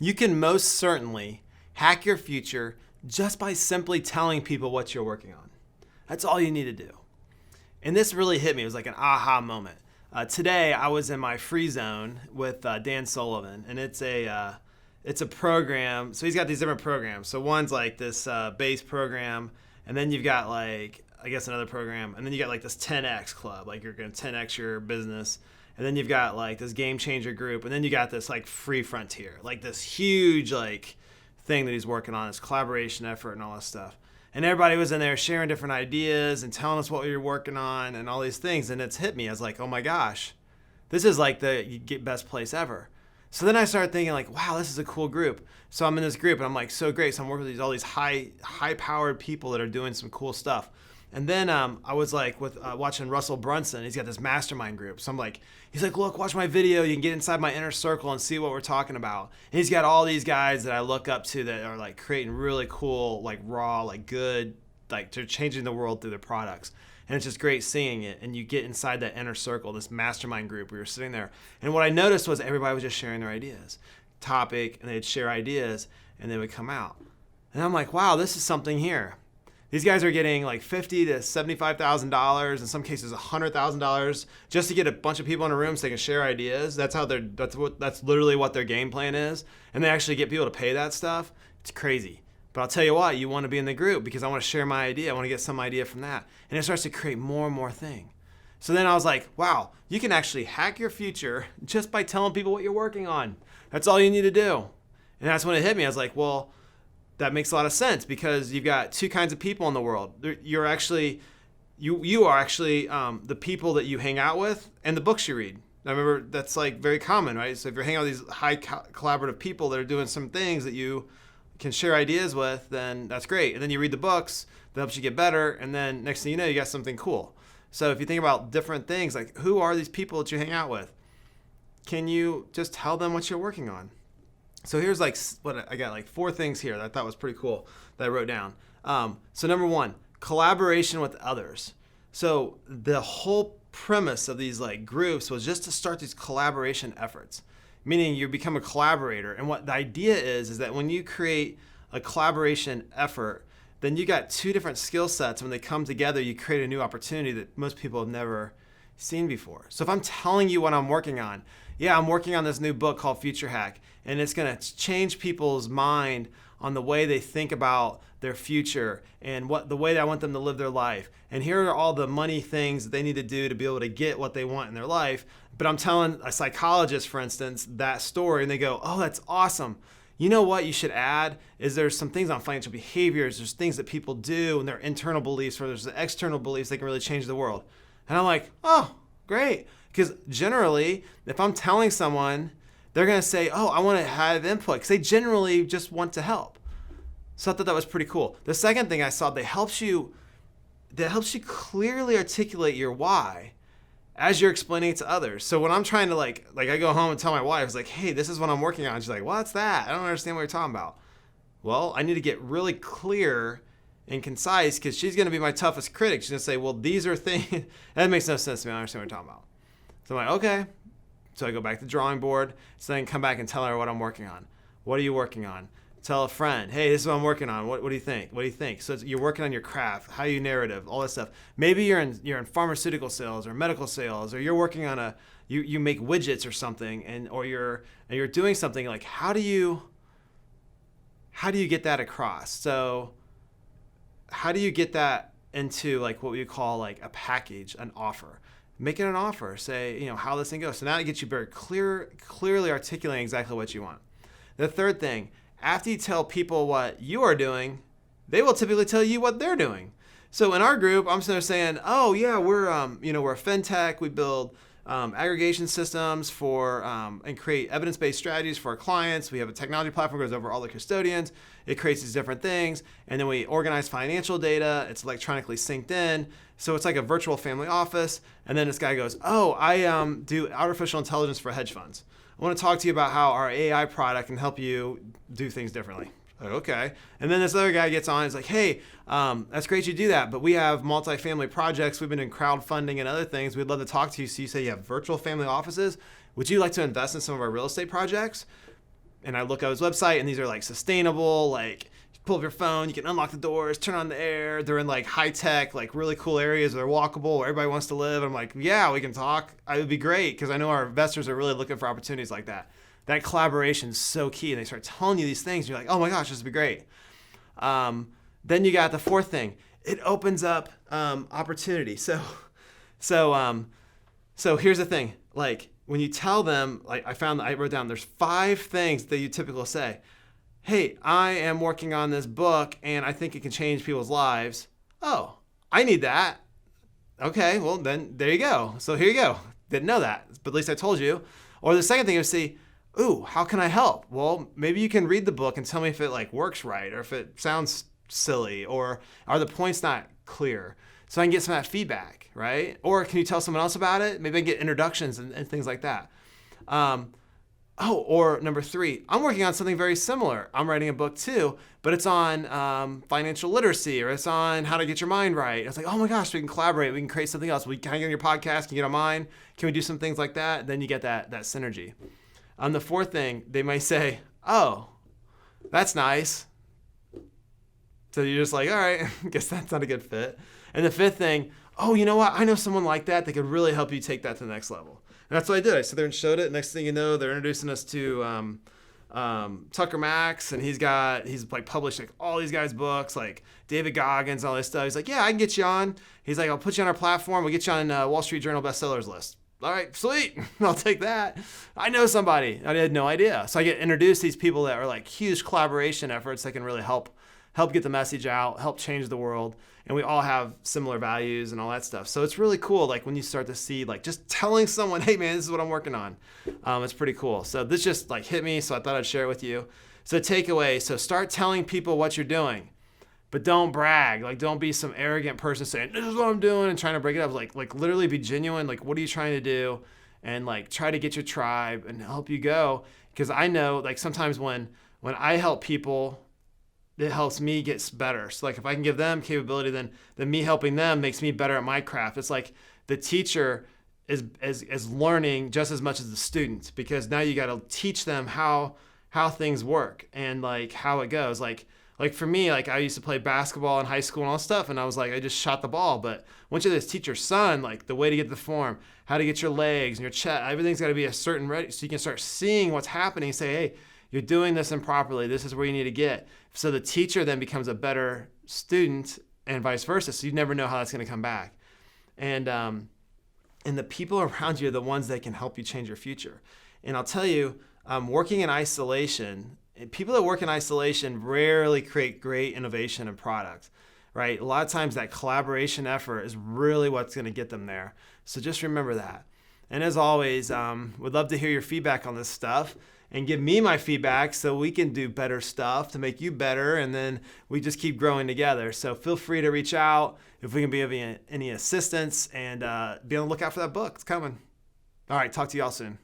You can most certainly hack your future just by simply telling people what you're working on. That's all you need to do. And this really hit me. It was like an aha moment. Today, I was in my free zone with Dan Sullivan, and it's a program. So he's got these different programs. So one's like this base program, and then you've got like, I guess, another program, and then you got like this 10X club, like you're going to 10X your business. And then you've got like this game changer group, and then you got this like free frontier, like this huge like thing that he's working on, this collaboration effort and all this stuff. And everybody was in there sharing different ideas and telling us what we were working on and all these things. And it's hit me. I was like, oh my gosh, this is like the best place ever. So then I started thinking like, wow, this is a cool group. So I'm in this group and I'm like, so great. So I'm working with all these high powered people that are doing some cool stuff. And then I was like watching Russell Brunson. He's got this mastermind group. So I'm like, he's like, look, watch my video. You can get inside my inner circle and see what we're talking about. And he's got all these guys that I look up to that are like creating really cool, like raw, like good, like they're changing the world through their products. And it's just great seeing it. And you get inside that inner circle, this mastermind group. We were sitting there. And what I noticed was everybody was just sharing their ideas, topic, and they'd share ideas and they would come out. And I'm like, wow, this is something here. These guys are getting like $50,000 to $75,000, in some cases $100,000, just to get a bunch of people in a room so they can share ideas. That's literally what their game plan is, and they actually get people to pay that stuff. It's crazy. But I'll tell you what, you want to be in the group because I want to share my idea. I want to get some idea from that, and it starts to create more and more thing. So then I was like, wow, you can actually hack your future just by telling people what you're working on. That's all you need to do. And that's when it hit me. I was like, well, that makes a lot of sense because you've got two kinds of people in the world. You are actually the people that you hang out with and the books you read. I remember that's like very common, right? So if you're hanging out with these high collaborative people that are doing some things that you can share ideas with, then that's great. And then you read the books that helps you get better, and then next thing you know, you got something cool. So if you think about different things, like who are these people that you hang out with? Can you just tell them what you're working on? So here's like what I got, like 4 things here that I thought was pretty cool that I wrote down. So number 1, collaboration with others. So the whole premise of these like groups was just to start these collaboration efforts, meaning you become a collaborator. And what the idea is that when you create a collaboration effort, then you got 2 different skill sets. When they come together, you create a new opportunity that most people have never seen before. So if I'm telling you what I'm working on, I'm working on this new book called Future Hack, and it's going to change people's mind on the way they think about their future and the way that I want them to live their life. And here are all the money things that they need to do to be able to get what they want in their life. But I'm telling a psychologist, for instance, that story, and they go, oh, that's awesome. You know what you should add is there's some things on financial behaviors, there's things that people do and their internal beliefs, or there's the external beliefs that can really change the world. And I'm like, oh, great. Because generally, if I'm telling someone, they're going to say, oh, I want to have input, because they generally just want to help. So I thought that was pretty cool. The second thing I saw that helps you clearly articulate your why as you're explaining it to others. So when I'm trying to like I go home and tell my wife, it's like, hey, this is what I'm working on. She's like, what's that? I don't understand what you're talking about. Well, I need to get really clear and concise, because she's going to be my toughest critic. She's going to say, well, these are things, that makes no sense to me. I don't understand what you're talking about. So I'm like, okay. So I go back to the drawing board. So then come back and tell her what I'm working on. What are you working on? Tell a friend, hey, this is what I'm working on. What do you think? What do you think? So you're working on your craft, how you narrative, all this stuff. Maybe you're in pharmaceutical sales or medical sales, or you're working on you make widgets or something, or you're doing something like, how do you get that across? So how do you get that into like what we call like a package, an offer? Make it an offer. Say, how this thing goes. So now it gets you very clearly articulating exactly what you want. The third thing, after you tell people what you are doing, they will typically tell you what they're doing. So in our group, I'm sitting there saying, oh yeah, we're a fintech. We build aggregation systems for and create evidence-based strategies for our clients. We have a technology platform that goes over all the custodians. It creates these different things, and then we organize financial data. It's electronically synced in, so it's like a virtual family office. And then this guy goes, oh, I do artificial intelligence for hedge funds. I want to talk to you about how our AI product can help you do things differently. Like, okay. And then this other guy gets on and is like, hey, that's great you do that, but we have multifamily projects. We've been in crowdfunding and other things. We'd love to talk to you. So you say you have virtual family offices. Would you like to invest in some of our real estate projects? And I look at his website, and these are like sustainable, like you pull up your phone, you can unlock the doors, turn on the air. They're in like high tech, like really cool areas. They're walkable where everybody wants to live. I'm like, yeah, we can talk. It would be great because I know our investors are really looking for opportunities like that. That collaboration is so key. And they start telling you these things. And you're like, oh my gosh, this would be great. Then you got the fourth thing. It opens up opportunity. So here's the thing. Like when you tell them, like I wrote down, there's 5 things that you typically say. Hey, I am working on this book and I think it can change people's lives. Oh, I need that. Okay, well then there you go. So here you go. Didn't know that, but at least I told you. Or the second thing is see, ooh, how can I help? Well, maybe you can read the book and tell me if it like works right or if it sounds silly or are the points not clear, so I can get some of that feedback, right? Or can you tell someone else about it? Maybe I can get introductions and things like that. Or number 3, I'm working on something very similar. I'm writing a book too, but it's on financial literacy or it's on how to get your mind right. It's like, oh my gosh, we can collaborate. We can create something else. Can I get on your podcast? Can you get on mine? Can we do some things like that? Then you get that synergy. The 4th thing, they might say, oh, that's nice. So you're just like, all right, I guess that's not a good fit. And the 5th thing, oh, you know what? I know someone like that that could really help you take that to the next level. And that's what I did. I sat there and showed it. Next thing you know, they're introducing us to Tucker Max, and he's like published like all these guys' books, like David Goggins, all this stuff. He's like, yeah, I can get you on. He's like, I'll put you on our platform. We'll get you on Wall Street Journal bestsellers list. All right, sweet. I'll take that. I know somebody. I had no idea. So I get introduced to these people that are like huge collaboration efforts that can really help get the message out, help change the world. And we all have similar values and all that stuff. So it's really cool. Like when you start to see, like just telling someone, hey man, this is what I'm working on. It's pretty cool. So this just like hit me. So I thought I'd share it with you. So takeaway. So start telling people what you're doing, but don't brag. Like don't be some arrogant person saying, this is what I'm doing and trying to break it up. Like literally be genuine. Like, what are you trying to do? And like try to get your tribe and help you go. Because I know like sometimes when I help people, it helps me get better. So like if I can give them capability, then me helping them makes me better at my craft. It's like the teacher is learning just as much as the student, because now you got to teach them how things work and like how it goes. Like for me, like I used to play basketball in high school and all that stuff, and I was like, I just shot the ball. But once you're this teacher's son, like the way to get the form, how to get your legs and your chest, everything's got to be a certain ready, so you can start seeing what's happening. Say, hey, you're doing this improperly. This is where you need to get. So the teacher then becomes a better student and vice versa. So you never know how that's going to come back. And the people around you are the ones that can help you change your future. And I'll tell you, working in isolation, people that work in isolation rarely create great innovation and products, right? A lot of times that collaboration effort is really what's going to get them there. So just remember that. And as always, would love to hear your feedback on this stuff. And give me my feedback so we can do better stuff to make you better, and then we just keep growing together. So feel free to reach out if we can be of any assistance, and be on the lookout for that book. It's coming. All right, talk to y'all soon.